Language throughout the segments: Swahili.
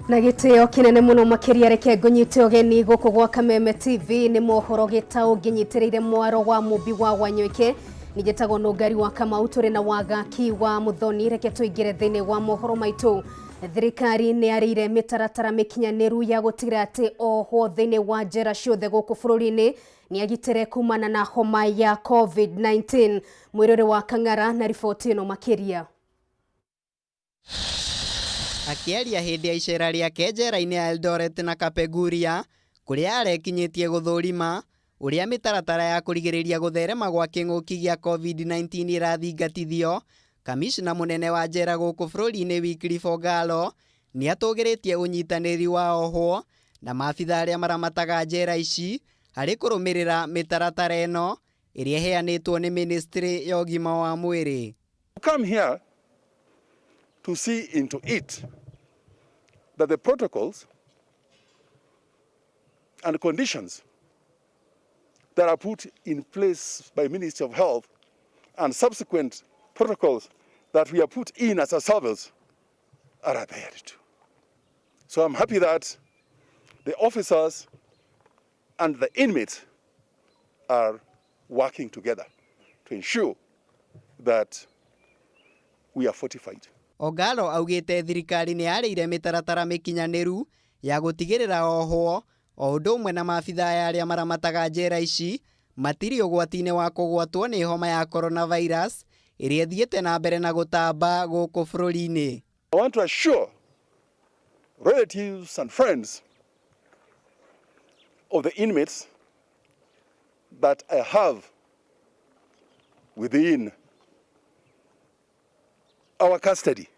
Na gitio kinene muno makiria reke ngunyite ogeni guku gwa Kameme TV ni mohoro gitao nginyitireire mwaro wa mubi wa Wanyoike nigetago no ngari wa Kamau turi na wagaki wa Muthoni reke tuigire thini wa mohoro maitu. Thirikari ni arire mitaratara mikinyaniru ya gutigira ati oho thini wa njera ciothe guku bururi-ini ni agitire kumana na homa ya COVID-19. Mwirore wa Kang'ara na riboti ino makiria. Akiaria hindi ya icera riake njera-ini ya Eldoret na Kapeguria kuria arekinyitie guthurima uria mitaratara ya kurigiriria gutherema gwa king'uki gia COVID-19 irathingatithio. Kamishna munene wa njera guku bururi-ini Wycliffe Ogalo ni atugiritie unyitaniri wa oho na maabitha aria maramataga njera ici hari kurumirira mitaratara eno iria heanitwo ni ministry ya ugima wa mwiri. Come here to see into it that the protocols and conditions that are put in place by Ministry of Health and subsequent protocols that we have put in as ourselves are adhered to. So I'm happy that the officers and the inmates are working together to ensure that we are fortified. Ogalo augite thirikari ni yarire mitaratara mikinyaniru ya gutigirira oho o undu umwe na maabitha aria maramataga njera ici matiri ugwati-ini wa kugwatwo ni homa ya coronavirus iria thiete na mbere na gutamba guku bururi-ini. I want to assure relatives and friends of the inmates that I have within our custody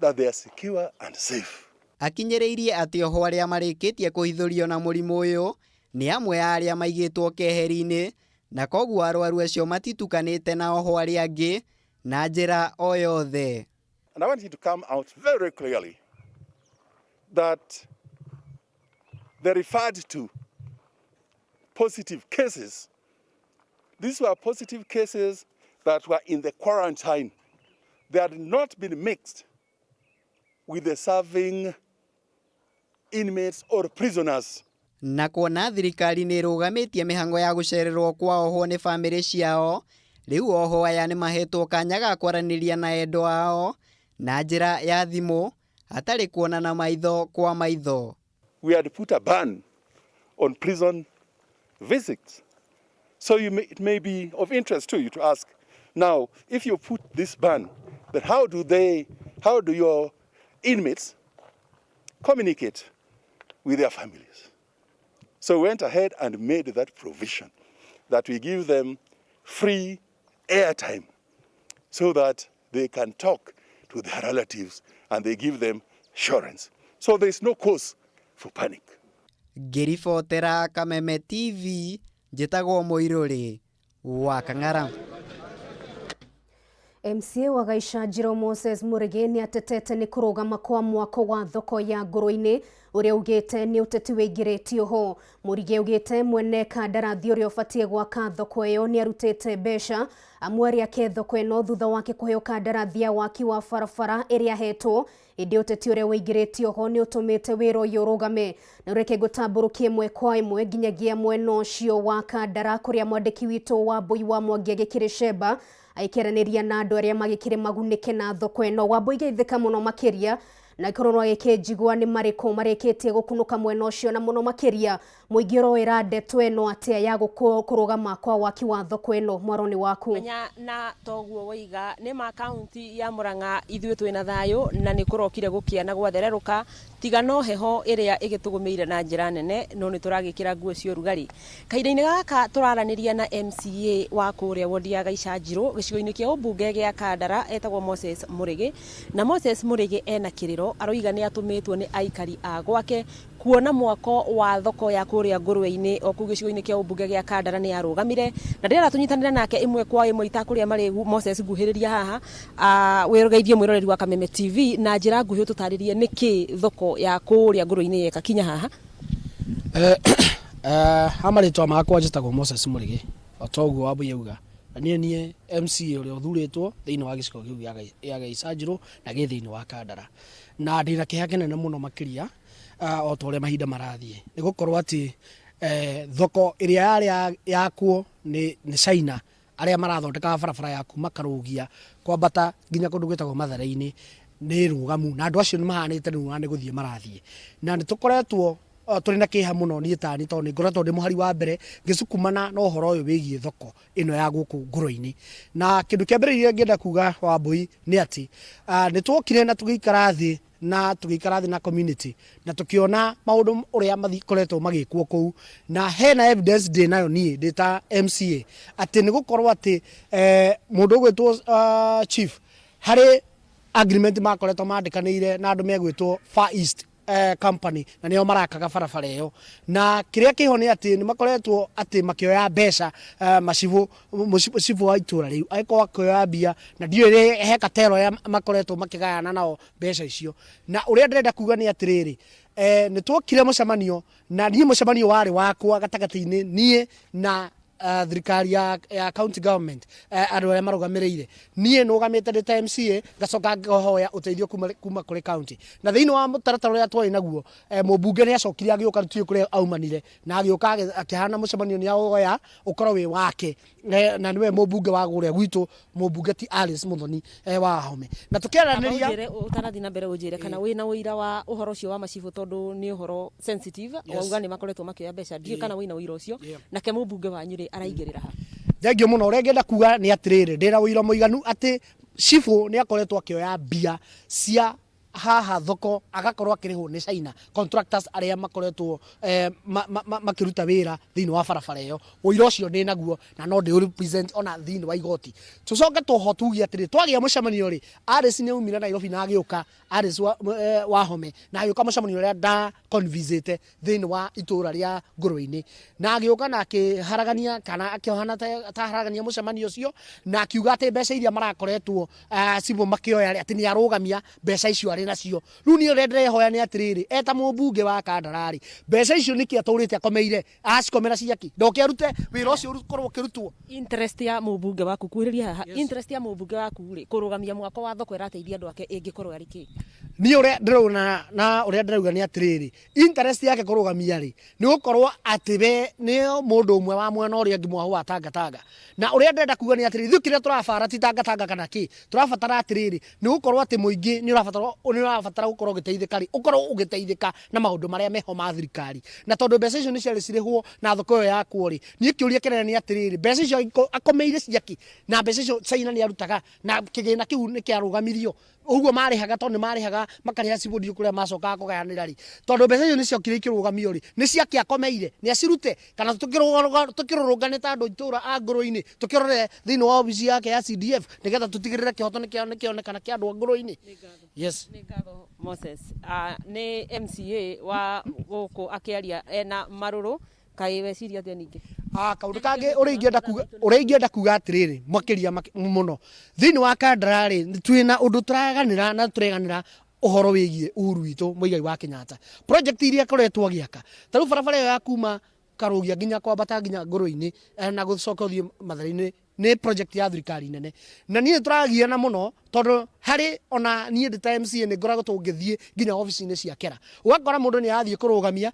that they are secure and safe. Akinyiriirie ati oho aria marikitie kuhithurio na murimu uyu ni amwe aria maigitwo keheri-ini na koguo arwaru acio matitukanite na oho aria angi na njira o yothe. And I want you to come out very clearly that they referred to positive cases. These were positive cases that were in the quarantine. They had not been mixed with the serving inmates or prisoners. Na kuona thirikari ni rugamitie mihango ya gucererwo kwa oho ni family ciao, riu oho aya ni mahetwo kanya ga kwaraniria na endo ao na njira ya thimu hatari kuonana maitho kwa maitho. We had put a ban on prison visits. So it may be of interest to you to ask, now, if you put this ban, then how do your inmates communicate with their families? So we went ahead and made that provision that we give them free airtime so that they can talk to their relatives and they give them assurance. So there is no cause for panic. Ngiribotera Kameme TV njitagwo Muiruri wa Kang'ara. MCA wa Gaicajiro Moses Murege ni atetete ni kurugama kwa mwako wa thoko ya nguru-ini uria ugite ni uteti wigiritio ho. Murige ugite mwene kandarathi uria ubatie gwaka thoko iyo ni arutite besha amwari ake thoko ino thutha wake kuheo kandarathi ya waki wa barabara iria hetwo indi uteti uria wigiritio ho ni utumite wira uyu urugame na reke gutamburukie imwe kwa imwe nginyagia mwena ucio wa kandara kuria mwandiki witu wa Mbui wa Mwangi agikire Sheba aikeraniria na andu aria magikire magunike na thoko ino. Wambui geithika muno makiria na ikororwa gikijigwa ni mariko mareketie gukunuka mwena ucio na muno makiria muingiro irandeto eno atia ya kurugama kwa waki wa thoko ino mwaroni waku na toguo woiga ni ma county ya Murang'a ithuĩ twina thayo na ni kurokire gukia na gwathereruka tiga no heho iria igitugumeire na njira nene no ni turagikira nguo cio rugari. Kahinda-ini gaka turaraniria na MCA wa kuria wodi ya Gaicajiro gicigo-ini kia ubunge gia Kandara etagwo Moses Murege na Moses Murege ena kiriro aroiga ni atumitwo ni aikari a gwake kuona mwako wa thoko ya kuria nguru-ini o ku gicigo-ini kia ubunge gia Kandara ni arugamire na ndira tunyitanira nake imwe kwa imwe itakuria mari Moses nguhiriria haha wirogeithie mwiroreri wa Kameme TV na njira nguhi tutaririe niki thoko ya kuria nguru-ini yeka kinya haha. Amaritwa makwa njitagwo Moses Murege otoguo wabu yauga nie MCA uria uthuritwo thiini wa gicigo kiu ya Gaicanjiro na gĩ thiini wa Kandara na ndina kĩeha kĩnene mũno makiria o ta ũrĩa mahinda marathiĩ nĩ gũkorwo atĩ thoko ĩrĩa yarĩ yakuo nĩ China arĩa marathondeka barabara ya kuma Karugia kwambata nginya kũndũ gwĩtagwo Mathare-inĩ nĩ rugamu na andũ acio nĩ mahanĩte nĩ gũthiĩ marathiĩ na nĩ tũkoretwo tũrĩ na kĩeha mũno niĩ tani tondũ nĩ ngoretwo ndĩ mũhari wa mbere ngĩcukumana na ũhoro ũyũ wĩgiĩ thoko ĩno ya gũkũ ngũrũ-inĩ na kĩndũ kĩa mbere gĩkĩ ngĩenda kuga Wambui nĩ atĩ nĩ twokire na tũgĩikara thĩ na community na tũkĩona maũndũ ũrĩa makoretwo magĩkwo kũu na hena evidence ndĩ nayo niĩ ndĩ ta MCA atĩ nĩ gũkorwo atĩ mũndũ ũgwĩtwo chief harĩ agreement makoretwo mandĩkanĩire na andũ megwĩtwo Far East company na nĩo marakaga barabara ĩyo na kĩrĩa kĩho nĩ atĩ nĩ makoretwo atĩ makĩoya mbeca mũcibũ wa itũra rĩu agĩkorwo akĩoya mbia na ndiũĩ he katero ya makoretwo makĩgayana nao mbeca icio na ũrĩa ndĩrenda kuga nĩ atĩrĩrĩ nĩ twokire mũcemanio na niĩ mũcemanio warĩ wakwa gatagatĩ-inĩ niĩ na thirikari ya county government andũ arĩa marũgamĩrĩire niĩ nũgamĩte ndĩ ta MCA ngacoka ngĩhoya ũteithio kuma kũrĩ county na thĩinĩ wa mũtaratara ũrĩa twarĩ naguo mũmbunge nĩ acokire agĩũka tũtiĩ kũrĩa aumanire na agĩũka akĩhana mũcemanio nĩ awoya ũkorwo wĩ wake na nĩwe mũmbunge wa gũrĩa gwitũ mũmbunge ti Alice Muthoni wa Home na tũkĩaranĩria ũtanathi na mbere ũnjĩre kana wĩna ũira wa ũhoro ũcio wa macibũ tondũ nĩ ũhoro sensitive wauga nĩ makoretwo makĩoya mbeca ndiũ kana wĩna ũira ũcio nake mũmbunge wanyu rĩ araingĩrĩra ha thengio mũno ũrĩa ngĩenda kuga nĩ atĩrĩrĩ ndĩna ũira mũiganu atĩ cibũ nĩ akoretwo akĩoya mbia cia haha thoko agakorwo akĩrĩhwo nĩ China contractors arĩa makoretwo makĩruta wĩra thĩinĩ wa barabara ĩyo ũira ũcio ndĩ naguo na no ndĩ represent ona thĩinĩ wa igoti tũcoke tũho tuge atĩrĩ twagĩa mũcemanio rĩ Alice nĩ aumire Nairobi na agĩũka Alice wa Home na agĩũka mũcemanio ũrĩa nda convisite thĩinĩ wa itũra rĩa ngũrũ-inĩ na agĩũka na akĩharagania kana akĩohana ta haragania mũcemanio ũcio na akiuga atĩ mbeca iria marakoretwo cibũ makĩoya atĩ nĩ arũgamia mbeca icio arĩ nacio rĩu niĩ ũrĩa ndĩrehoya nĩ atĩrĩrĩ eta mũmbunge wa Kandarari mbeca icio nĩkĩ atũrĩte akomeire acikomera ciaki ndoke arute wĩra ũcio ũkorwo ũkĩrutwo interest ya mũmbunge waku kuhĩrĩria haha interest ya mũmbunge waku rĩ kũrũgamia mwako wa thoko ĩrateithia andũ ake ĩngĩkorwo arĩ kĩ niĩ ũrĩa ndĩrona na ũrĩa ndĩrauga nĩ atĩrĩrĩ interest yake kũrũgamia rĩ nĩ gũkorwo atĩ we nĩ mũndũ ũmwe wa mwena ũrĩa ũngĩ mwahu wa Tangatanga na ũrĩa ndĩrenda kuga nĩ atĩrĩrĩ ithuĩ kĩrĩa tũrabara ti Tangatanga kana kĩ tũrabatara atĩrĩrĩ nĩ gũkorwo atĩ mũingĩ nĩ ũrabatara gũkorwo ũgĩteithĩka rĩ ũkorwo ũgĩteithĩka na maũndũ marĩa meho ma thirikari na tondũ mbeca icio nĩ ciarĩ cirĩhwo na thoko ĩyo yakwo rĩ niĩ kĩũria kĩnene nĩ atĩrĩrĩ mbeca icio akomeire ciaki na mbeca icio China nĩ arutaga na kĩgĩna kĩu nĩ kĩarũgamirio ũguo marĩhaga tondũ nĩ marĩhaga makarĩha cibũndio kũrĩa macokaga kũgayanĩra rĩ tondũ mbeca icio nĩ ciokire ikĩrũgamio rĩ nĩ ciaki akomeire nĩ acirute kana tũkĩrũrũngane ta andũ itũra a ngũrũ-inĩ tũkĩrore thĩinĩ wa obici yake ya CDF nĩgetha tũtigĩrĩre kĩhoto nĩ kĩonekana kĩa andũ a ngũrũ-inĩ yes Moses nĩ MCA wa gũkũ akĩaria ena marũrũ kaĩ weciria atĩa ningĩ kaũndũ kangĩ ũrĩa ingĩenda kuga atĩrĩrĩ makĩria mũno thĩinĩ wa Kandarari twĩna ũndũ tũraganĩra na tũreganĩra ũhoro wĩgiĩ uhuru witũ Mũigai wa Kenyatta project iria koretwo agĩaka ta rĩu barabara ĩyo ya kuma Karugia nginya kwambata nginya ngũrũ-inĩ na gũcoka ũthiĩ Mathare-inĩ nĩ project ya thirikari nene na niĩ tũragiana mũno tondũ harĩ ona niĩ ndĩ ta MCA nĩ ngoragwo tũngĩthiĩ nginya obici-inĩ cia kera ũgakora mũndũ nĩ arathiĩ kũrũgamia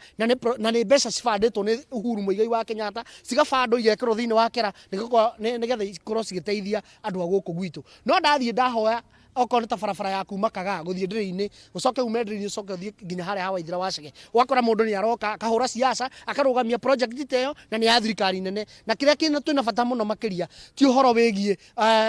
na nĩ mbeca cibandĩtwo nĩ Uhuru Mũigai wa Kenyatta cigabandwo igekĩrwo thĩinĩ wa kera nĩgetha ikorwo cigĩteithia andũ a gũkũ gwitũ no ndathiĩ ndahoya okorwo nĩ ta barabara ya kuma Kagaa gũthiĩ ndĩrĩ-inĩ ũcoke ume ndĩrĩ-inĩ ũcoke ũthiĩ nginya harĩa ha Waithĩra wa Chege ũgakora mũndũ nĩ aroka akahũra siasa akarũgamia project ta ĩyo na nĩ ya thirikari nene na kĩrĩa twĩna bata mũno makĩria ti ũhoro wĩgiĩ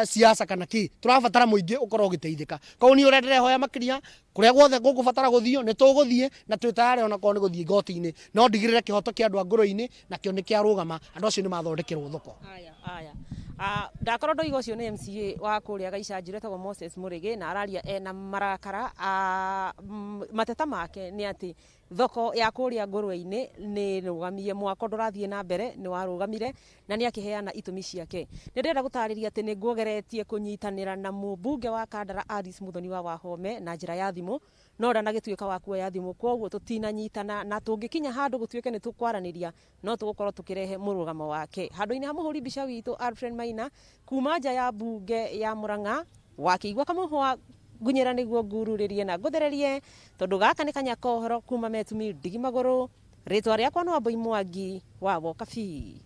siasa kana kĩ tũrabatara mũingĩ ũkorwo ũgĩteithĩka koguo niĩ ũrĩa ndĩrehoya makĩria kũrĩa guothe gũkũbatara gũthiĩ nĩ tũgũthiĩ na twĩ tayarĩ ona korwo nĩ gũthiĩ igoti-inĩ no ndigĩrĩre kĩhoto kĩa andũ a ngũrũ-inĩ nakĩo nĩ kĩarũgama andũ acio nĩ mathondekerwo thoko ndakorwo ndoiga ũcio nĩ MCA wa kũrĩa Gaicanjiro etagwo Moses Mũrĩgĩ na araria ena marakara mateta make nĩ atĩ thoko ya kuria ngurwe-ini ni rugamie mwako ndurathie na mbere ni warugamire na ni akiheana itumi ciake. Ni ndenda gutariria ati ni ngugeretie kunyitanira na mubunge wa Kandara Alice Muthoni wa Wahome na njira ya thimu no ndanagituika wa kuoya thimu kwoguo tutinanyitana na tungikinya handu gutuike ni tukwaraniria no tugukorwo tukirehe murugamo wake handu-ini ha muhuri mbica witu Alfred Maina kuma nja ya bunge ya Murang'a wakiigua kamuhwa gunyira niguo ngururirie na nguthererie tondu gaka ni kanyakohoro kuma metumi ndigimaguru ritwa riakwa no Amboi Mwangi wa Wokabi.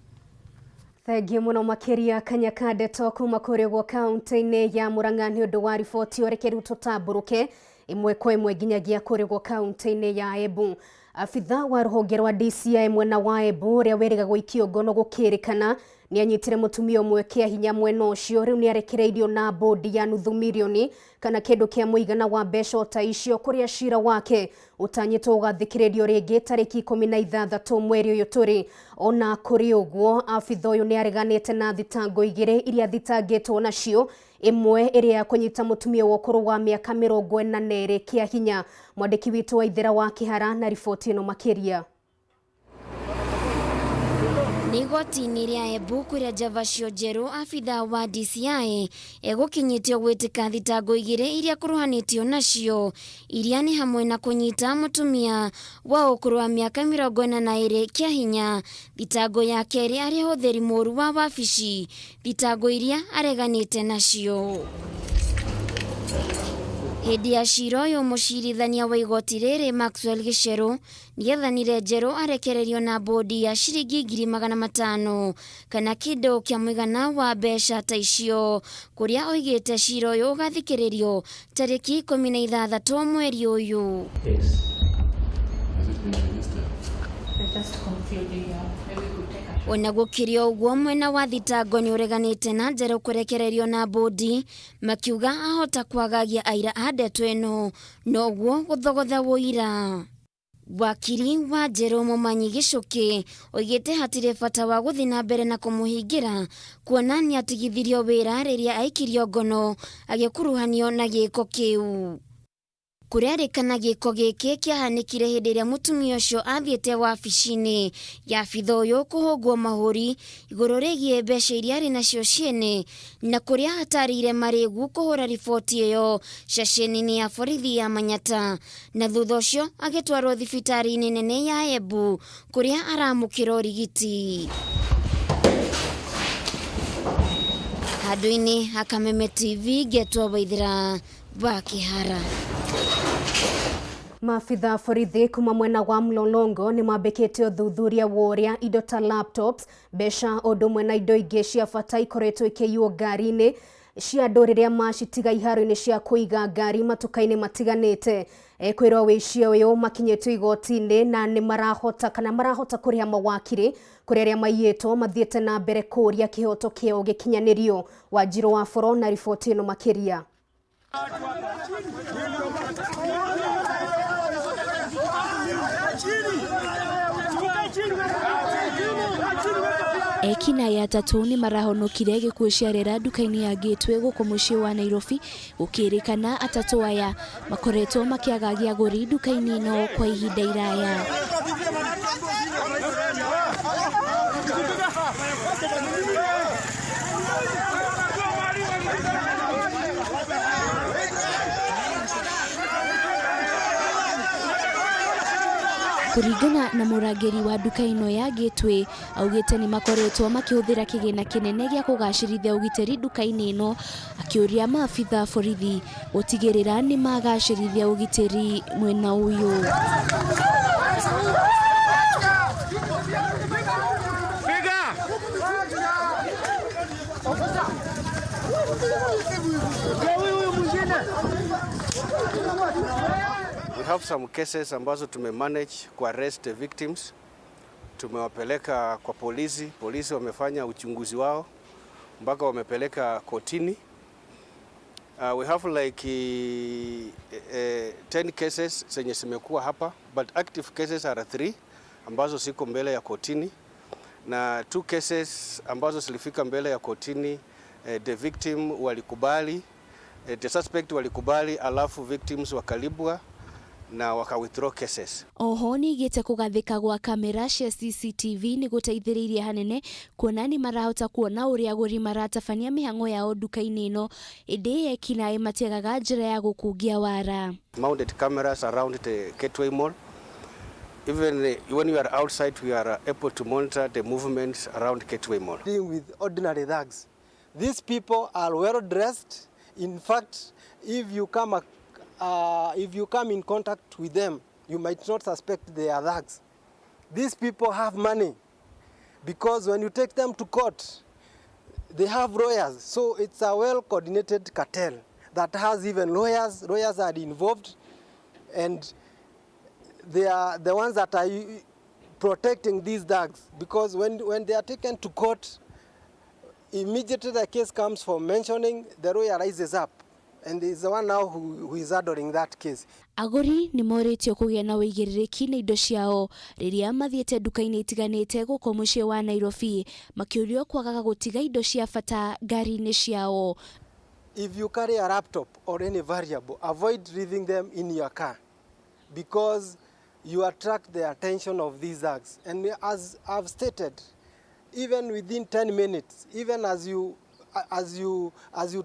Thengi muno makiria Kanyakadeto kuma kuri gwa kaunti-ini ya Murang'a ni undu wa riboti orekeru tutamburuke imwe kwa imwe nginyagia kuri gwa kaunti-ini ya Embu. Afitha wa ruhonge rwa DCI mwena wa Embu ria weriga guikio ngono gukirikana ni anyitire mutumia umwe kia hinya mwena ucio riu ni arekereirio na bodi ya nuthu milioni kana kindu kia muigana wa mbeca ta icio kuria cira wake utanyitwo ugathikiririo ringi tariki 16 mweri uyu turi. Ona kuri uguo afitha uyu ni areganite na thitango igire iria thitangitwo nacio, imwe iria kunyita mutumia wa ukuru wa miaka 42 kia hinya. Mwandiki witu wa Ithera wa Kihara na riboti ino makiria. Nigoti-ini ria Embu kuria Javacio Njeru afitha wa DCI egukinyitio gwitika thitango igire iria kuruhanitio nacio, iria ni hamwe na kunyita mutumia wa ukuru wa miaka 42 kia hinya, thitango ya keri ari huthiri moru wa wabici, thitango iria areganite nacio. Hindi ya cira uyu mucirithania wa igoti riri Maxwell Gicheru niethanire Njeru arekererio na bodi ya ciringi 500,000 kana kindu kia muigana wa mbeca ta icio, kuria oigite cira uyu ugathikiririo tariki 16 mweri uyu. Ona gukirio uguo mwena wa thitango ni ureganite na Njeru kurekererio na bodi, makiuga ahota kwagagia aira a ndeto ino noguo guthogotha wuira. Wakiri wa Njeru Momanyi Gicuki oigite hatire bata wa guthi na mbere na kumuhingira kuona ni atigithirio wira riria aikirio ngono agikuruhanio na giko kiu. Kurerikana giko giki kiahanikire hindi iria mutumia ucio athiete wabici-ini ya abitha uyu kuhungwo mahuri iguru rigie mbeca iria ari nacio ciene, na kuria hatarire marigu kuhura riboti iyo ceceni-ini ya borithi ya Manyata, na thutha ucio agitwarwo thibitari-ini nene ya Embu kuria aramukira urigiti. Handu-ini ha Kameme TV Getwa Waithira wa Kihara. Maafitha borithi kuma mwena wa Mlolongo ni mambikite uthuthuria woria indo ta laptops, mbeca undu mwena indo ingi cia bata ikoretwo ikiywo ngari-ini cia andu riria macitiga iharo-ini cia kuiga ngari matuka-ini matiganite. Kwirwo wicio uyu makinyitwo igoti-ini na ni marahota kuriha mawakiri kuria aria maiyitwo mathiete na mbere kuria kihoto kiao gikinyanirio. Wanjiru wa Foro na riboti ino makiria. Ekina ya tatu ni marahonokire gikuo cia rera duka-ini ya Gateway guku mucii wa Nairobi, gukirikana atatu aya makoretwo makiagagia aguri duka-ini ino kwa ihinda iraya. Kuringana na murangiri wa duka ino ya Gateway, augite ni makoretwo makihuthira kigina kinene gia kugacirithia ugiteri duka-ini ino, akiuria maafitha borithi gutigirira ni magacirithia ugiteri mwena uyu. We have some cases ambazo tumemanage ku arrest the victims. Tumewapeleka kwa polisi, polisi wamefanya uchunguzi wao mpaka wamepeleka kotini. We have like 10 cases zenye zimekuwa hapa, but active cases are 3 ambazo ziko mbele ya kotini, na 2 cases ambazo zilifika mbele ya kotini, the victim walikubali, the suspect walikubali, alafu victims wakalibwa na waka withdraw cases. Oho nigite kugathika gwa kamera cia CCTV ni guteithiririe hanene kuona ni marahota kuona uria aguri maratabania mihango yao duka-ini ino indi ekinae matiagaga njira ya gukungia wara. Mounted cameras around the Gateway Mall. Even when you are outside, we are able to monitor the movements around Gateway Mall. Dealing with ordinary thugs. These people are well dressed. In fact, if you come in contact with them, you might not suspect they are thugs. These people have money because when you take them to court, they have lawyers. So it's a well-coordinated cartel that has even lawyers. Lawyers are involved, and they are the ones that are protecting these thugs, because when they are taken to court, immediately the case comes for mentioning, the lawyer rises up, and is the one now who is handling that case. Aguri ni moretio kugia na wigiririki na indo ciao riria mathiete duka-ini itiganite guko mucii wa Nairobi makiurio kwagaga gutiga indo cia bata ngari-ini ciao. If you carry a laptop or any variable, avoid leaving them in your car, because you attract the attention of these thugs. And as I've stated, even within 10 minutes, even as you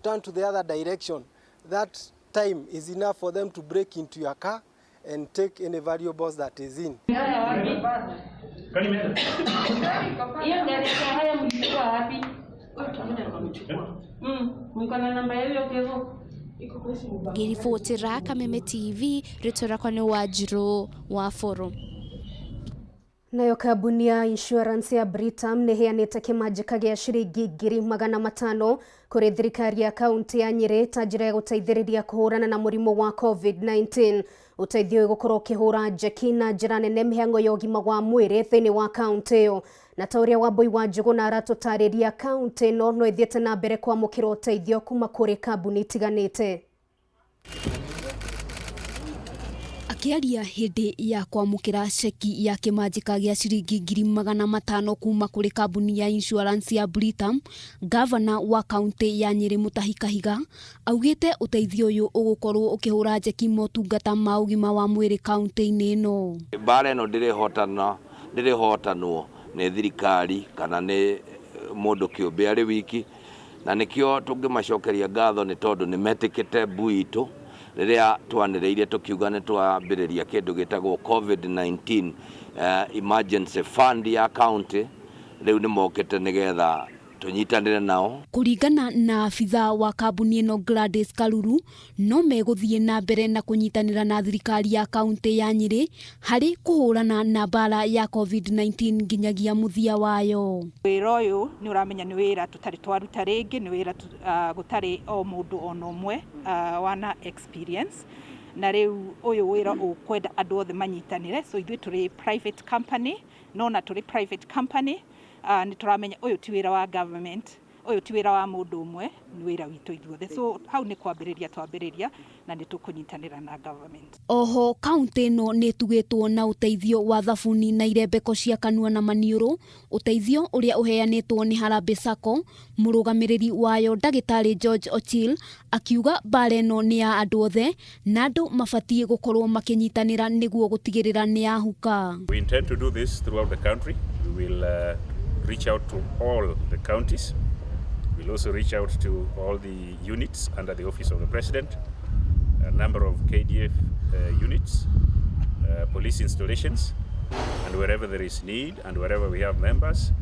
turn to the other direction, that time is enough for them to break into your car and take any valuables that is in. Ngiribotera Kameme TV, ritora kwa ni Wanjiru wa Forum. Nayo kambuni ya insurance ya Britam niheanite kimanjika gia ciringi 500,000 kuri thirikari ya kaunti ya Nyeri ta njira ya guteithiriria kuhurana na murimu wa COVID-19. Uteithio gukorwo ukihura njeki na njira nene mihango ya ugima wa mwiri thiini wa kaunti iyo. Na tauria wa Boi wa Njugu na aratutariria kaunti no ithiete na mbere kwamukira uteithio kuma kuri kambuni itiganite. Akiaria hindi ya kwamukira ceki ya kimanjika gia ciringi 500,000 kuma kuri kambuni ya insurance ya Britam, Governor wa kaunti ya Nyeri Mutahi Kahiga augite uteithio uyu ugukorwo ukihura njeki motungata ma ugima wa mwiri kaunti-ini ino. Bara ino ndirihotanwo ni thirikari kana ni mundu kiumbe ari wiki, na nikio tungimacokeria ngatho ni tondu ni metikite mbui itu riria twanireire tukiuga ni twambiriria kindu gitagwo COVID-19 emergency fund ya county. Riu ni mokete nigetha tunyitanire nao. Kuringana na afitha wa kambuni ino Gladys Karuru, no meguthie na mbere na kunyitanira na thirikari ya kaunti ya Nyeri hari kuhurana na bara ya COVID-19 nginyagia muthia wayo. Wira uyu ni uramenya ni wira tutari twaruta ringi, ni wira gutari o mundu ono umwe wana experience, na riu uyu wira ukwenda andu othe manyitanire. So ithui turi private company, no na turi private company, ni turamenya uyu ti wira wa government, uyu ti wira wa mundu umwe, ni wira witu ithuothe. So hau ni kwambiriria twambiriria na ni tukunyitanira na government. Oho kaunti no ni tugitwo na uteithio wa thabuni na irembeko cia kanua na maniuru, uteithio uria uheanitwo ni Harambee Sacco. Murugamiriri wayo Dagitari George Ochil akiuga bare no ni ya andu othe na andu mabatie gukorwo makinyitanira niguo gutigirira ni yahuka. We intend to do this throughout the country. We will reach out to all the counties. We'll also reach out to all the units under the Office of the President, a number of KDF units, police installations, and wherever there is need and wherever we have members,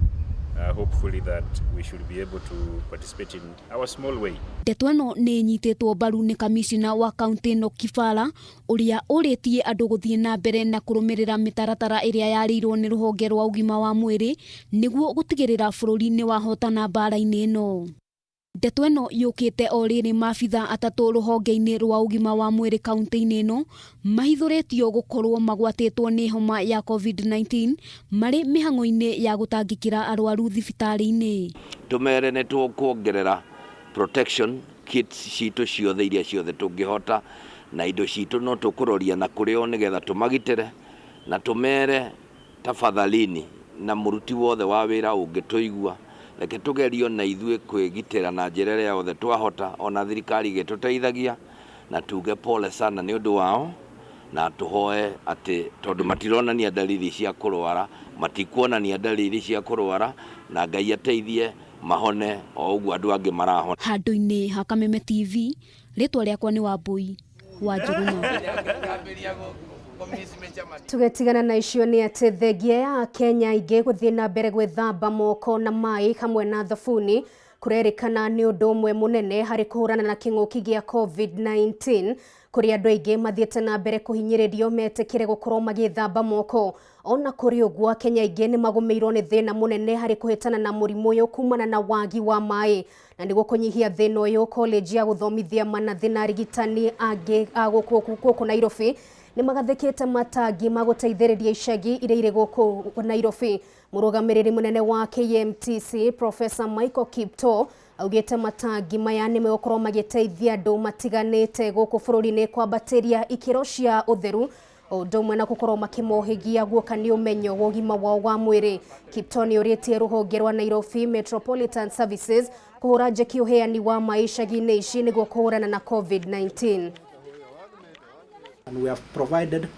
hopefully that we should be able to participate in our small way. Detwano ni nyitetwo baru ni kamishina wa kaunti no Kifala uria uritie andu guthie na mbere na kurumirira mitaratara iria yarirwo ni ruhonge rwa ugima wa mwiri niguo gutigirira bururi ni wahotana bara-ini ino. Ndeto ino yukite o riri mafitha atatu ruhonge-ini rwa ugima wa mwiri kaunti-ini ino mahithuritio gukorwo magwatitwo ni homa ya COVID-19 mari mihango-ini ya gutangikira arwaru thibitari-ini. Tumere ni tukuongerera protection kits citu ciothe iria ciothe tungihota, na indo citu no tukuroria na kurio nigetha tumagitire, na tumere tafadhalini na muruti wothe wa wira ungituigua reke tugerio na ithue kwigitira na njira ria yothe twahota, ona thirikari gituteithagia, na tuge pole sana ni undu wao na tuhoe ati tondu matironania dalili cia kurwara, matikuonania dalili cia kurwara, na Ngai ateithie mahone o uguo andu angi marahona. Handu-ini ha Kameme TV, ritwa riakwa ni Wambui wa Njuguna. Tugetigana na icio ni ati thengia ya Kenya ingi guthii na mbere gwithamba moko na mai hamwe na thabuni kurerikana ni undu umwe munene hari kuhurana na king'uki gia COVID-19 kuri andu aingi mathiete na mbere kuhinyiririo metekire gukorwo magithamba moko. Ona kuri uguo Kenya ingi ni magumirwo ni thina munene hari kuhitana na murimu uyu kumana na wagi wa mai, na niguo kunyihia thina uyu college ya guthomithia manathi na arigitani angi guku Nairobi ni magathekete matangi maguteithiriria icagi iria iri guku Nairobi. Murugamiriri munene wa KMTC Professor Michael Kipto augite matangi maya ni megukorwo magiteithia andu matiganite guku bururi-ini kwambatiria ikiro cia utheru undu umwe na gukorwo makimohigia guoka ni umenyo wa ugima wao wa mwiri. Kipto ni uritie ruhonge rwa Nairobi Metropolitan Services kuhura njeki uheani wa maisha icagi-ini ici niguo kuhurana na COVID-19. And we have provided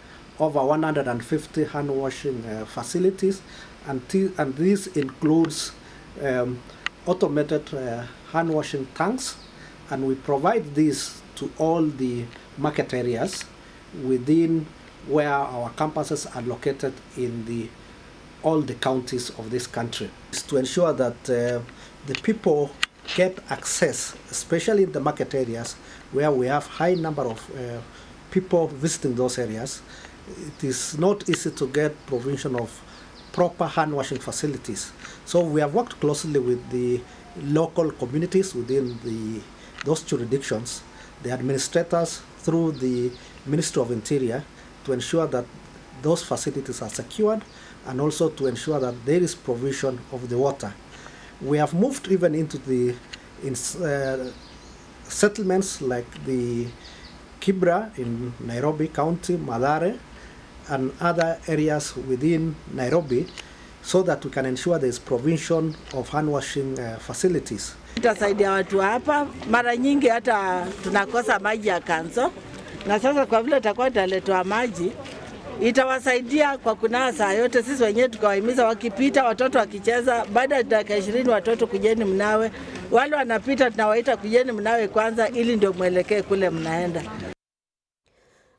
over 150 hand washing facilities, and this includes automated hand washing tanks, and we provide this to all the market areas within where our campuses are located in all the counties of this country. It's to ensure that the people get access, especially in the market areas where we have high number of people visiting those areas. It is not easy to get provision of proper hand washing facilities. So we have worked closely with the local communities within those jurisdictions, the administrators through the Ministry of Interior, to ensure that those facilities are secured, and also to ensure that there is provision of the water. We have moved even into the settlements like the Kibra in Nairobi County, Mathare, and other areas within Nairobi, so that we can ensure there is provision of hand washing facilities. Itasaidia watu hapa, mara nyingi hata tunakosa maji ya kanzo, na sasa kwa vile itakuwa italetwa maji, itawasaidia kwa kunawa saa yote. Sisi wenyewe tukawahimiza wakipita, watoto wakicheza, baada ya dakika 20 watoto kujeni mnawe. Wale wanapita tunawaita kujeni mnawe kwanza, ili ndio mwelekee kule mnaenda.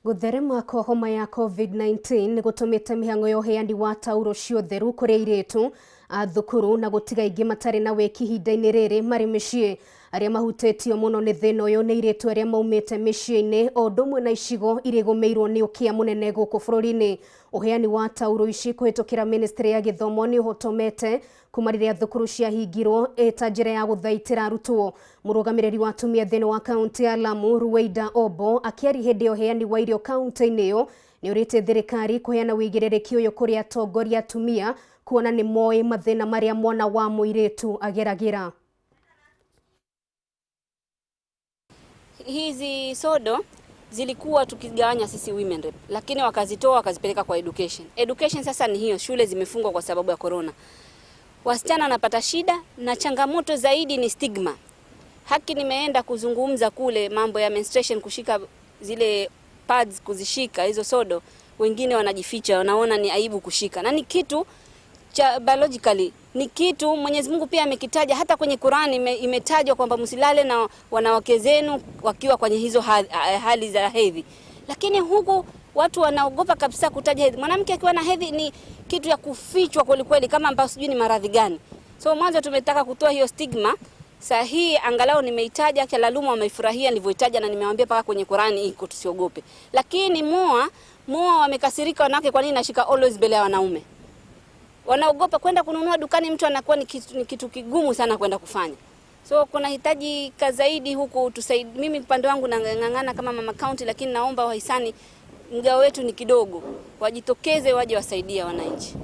Gutherema kwa homa ya COVID-19 ni gutumite mihango ya uheani wa tauro cia theru kuri airitu a thukuru na gutiga ingi matari na weki ihinda-ini riri mari micii. Aria mahutetio muno ni thina uyu ni airitu aria maumite micii-ini o ndumwe na icigo iri gumeirwo ni ukia munene guku bururi-ini. Uheani wa tauro ici kuhitukira ministry ya githomo ni uhotomete kuma riria thukuru cia hingirwo eta njira ya guthaitira arutwo. Murugamiriri wa atumia thini wa kaunti ya Lamu Ruweida Obo akiari hindi uheani wa irio kaunti-ini iyo ni urite thirikari kuheana wigiririki uyu kuri atongoria atumia kuona ni moi mathina maria mwana wa muiritu ageragira. Hizi sodo zilikuwa tukigawanya sisi women rep, lakini wakazitoa wakazipeleka kwa education. Education sasa ni hiyo, shule zimefungwa kwa sababu ya corona. Wasichana wanapata shida na changamoto zaidi ni stigma. Haki nimeenda kuzungumza kule mambo ya menstruation, kushika zile pads, kuzishika hizo sodo, wengine wanajificha, wanaona ni aibu kushika. Na ni kitu cha biologically, ni kitu Mwenyezi Mungu pia amekitaja, hata kwenye Qur'ani imetajwa kwamba msilale na wanawake zenu wakiwa kwenye hizo hali za hedhi. Lakini huku watu wanaogopa kabisa kutaja hedhi. Mwanamke akiwa na hedhi ni kitu ya kufichwa kweli kweli, kama ambao sijui ni maradhi gani. So mwanzo tumetaka kutoa hiyo stigma. Saa hii angalau nimeitaja, kila lumu wameifurahia nilivyoitaja, na nimewaambia paka kwenye Qur'ani iko, tusiogope. Lakini moa wamekasirika wanawake, kwa nini nashika always mbele ya wanaume? Wanaogopa kwenda kununua dukani, mtu anakuwa ni kitu kigumu sana kwenda kufanya. So kuna hitaji zaidi huku tusaidie. Mimi upande wangu nangangana kama mama county, lakini naomba wahisani, mgao wetu ni kidogo, wajitokeze waje wasaidia wananchi.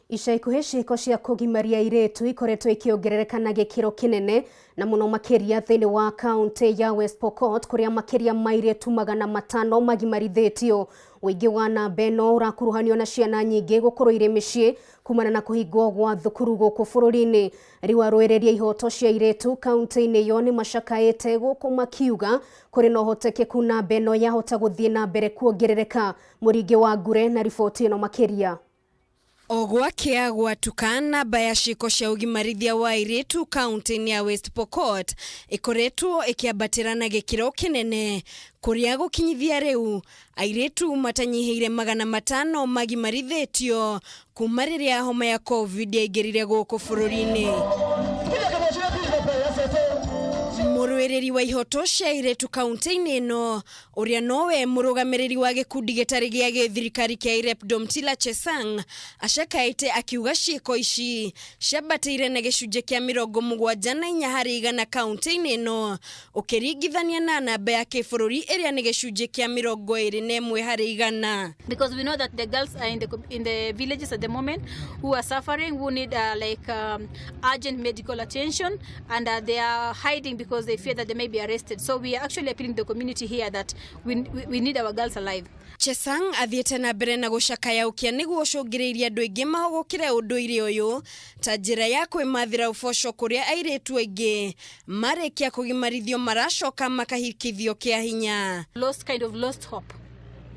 Ica ikuhĩ ciĩko cia kũgimaria airĩtu ikoretwo ikĩongerereka na gĩkĩro kĩnene na mũno makĩria thĩinĩ wa kaunti ya West Pokot kũrĩa makĩria ma airĩtu 500 magimarithĩtio. Ũingĩ wa namba ĩno ũrakuruhanio na ciana nyingĩ gũkorwo irĩ mĩciĩ kumana na kũhingwo gwa thukuru gũkũ bũrũri-inĩ. Rĩu arũĩrĩri ihoto cia airĩtu kaunti-inĩ ĩyo nĩ macakaĩte gũkũ makiuga kũrĩ na ũhotekeku namba ĩno yahota gũthiĩ na mbere kuongerereka. Mũringi wa Ngure na riboti ĩno makĩria. Ogwakĩa gwatuka namba ya ciĩko cia ũgimarithia wa airĩtu kaunti-inĩ ya West Pokot ikoretwo ĩkĩambatĩra na gĩkĩro kĩnene kũrĩa gũkinyithia rĩu airĩtu matanyihĩire 500 magimarithĩtio kuma rĩrĩa homa ya COVID yaingĩrire gũkũ bũrũri-inĩ. Mũrũĩrĩri wa ihoto cia airĩtu kaunti-inĩ ĩno ũrĩa nowe mũrũgamĩrĩri wa gĩkundi gĩtarĩ gĩa gĩthirikari kĩa IREP Domtila Chesang acakaĩte akiuga ciĩko ici ciambatĩire na gĩcunjĩ kĩa 74 harĩ 100 kaunti-inĩ ĩno ũkĩringithania na namba ya kĩbũrũri ĩrĩa nĩ gĩcunjĩ kĩa 21 harĩ 100. Because we know that the girls are in the villages at the moment who are suffering, who need urgent medical attention, and they are hiding because they fear that they may be arrested. So we are actually appealing to the community here that we need our girls alive. Chesang athiĩte na mbere na gũcakaya ũkia nĩguo ũcũngĩrĩirie andũ aingĩ mahogokĩre ũndũire ũyũ ta njĩra ya kwĩmathĩra ũboco kũrĩa airĩtu aingĩ marĩkia kũgimarithio maracoka makahikithio kĩa hinya. Lost hope.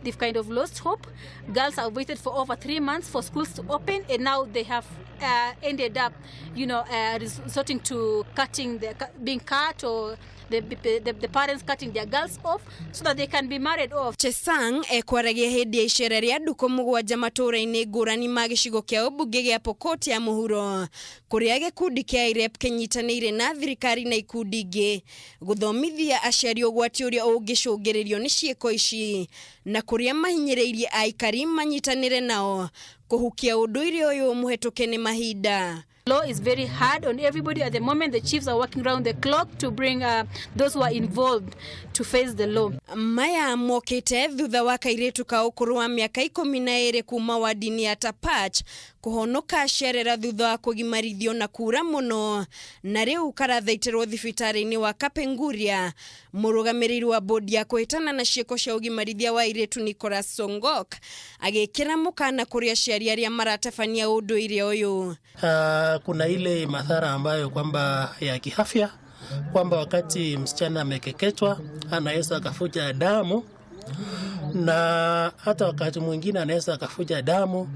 They've kind of lost hope. Girls have waited for over 3 months for schools to open, and now they have ended up, resorting to being cut, or the parents cutting their girls off so that they can be married off. Chesang ekwaragia hĩndĩ ya icera rĩa ndukũ mũgwanja matũũra-inĩ ngũrani ma gĩcigo kĩa ũmbunge gĩa Pokot ya mũhuro kũrĩa gĩkundi kĩa IREP kĩnyitanĩire na thirikari na ikundi ingĩ gũthomithia aciari ũgwati ũrĩa ũngĩcũngĩrĩrio nĩ ciĩko ici na kũrĩa mahinyĩrĩirie aikari manyitanĩre nao kũhukia ũndũire ũyũ mũhetũke nĩ mahinda. Law is very hard on everybody at the moment. The chiefs are working around the clock to bring those who are involved to face the law. Maya mokete thutha wa kairĩtu ka ũkũrũ wa mĩaka 12 kuma wadi-inĩ ya Tapach kũhonoka cerera thutha wa kũgimarithio na kura mũno na rĩu karathaitĩrwo thibitarĩ-inĩ wa Kapenguria. Mũrũgamĩrĩri wa bodi ya kũhĩtana na ciĩko cia ũgimarithia wa airĩtu Nicholas Songok agĩkĩra mũkana kũrĩ aciari arĩa maratabania ũndũire ũyũ. Kuna ile madhara ambayo kwamba ya kiafya kwamba wakati msichana amekeketwa anaweza akafuja damu na hata wakati mwingine anaweza akafuja damu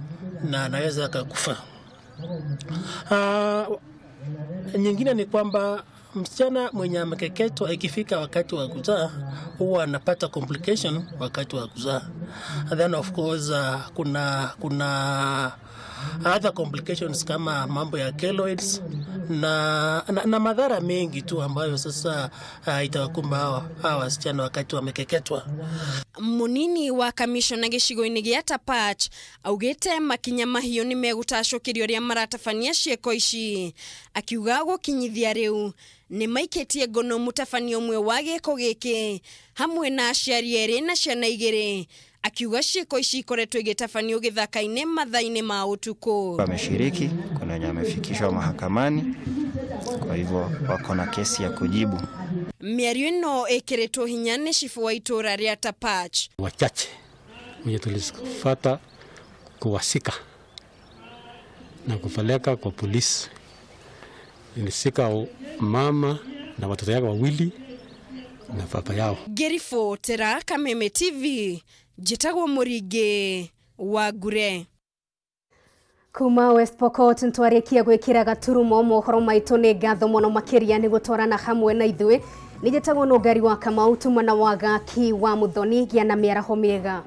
na anaweza akakufa. Nyingine ni kwamba msichana mwenye amekeketwa ikifika wakati wa kuzaa huwa anapata complication wakati wa kuzaa. And then of course kuna other complications kama mambo ya keloids na madhara mengi tu ambayo sasa itawakumba hawa wasichana wakati wamekeketwa. Munini wa kamishona gĩcigo-inĩ gĩa Tapach augĩte makinya mahiũ nĩ megũtacũkĩrio rĩa maratabania ciĩko ici akiuga gũkinyithia rĩu nĩ maikĩtie ngono mũtabanio ũmwe wa gĩko gĩkĩ hamwe na aciari erĩ na ciana igĩrĩ akiuga ciĩko ici ikoretwo igĩtabanio gĩthaka-inĩ mathaa-inĩ ma ũtukũ. Wameshiriki, kuna wenye wamefikishwa mahakamani, kwa hivyo wako na kesi ya kujibu. Mĩario ĩno ĩkĩrĩtwo hinya nĩ cifu wa itũra rĩa Tapach. Wachache wenye tulifuata kuwasika na kupeleka kwa polisi. Nilisika mama na watoto yake wawili na baba yao. Gerifo tera Kameme TV. Jitagwo Mũringi wa Ngure. Kuma West Pokot ntwarĩkia gwĩkĩra gaturumo mohoro maitũ nĩ ngatho mũno makĩria nĩ gũtwarana hamwe na ithuĩ. Nĩ njĩtagwo Nũngari wa Kamau tuma na wagaki wa Muthoni gĩa na mĩaraho mĩega.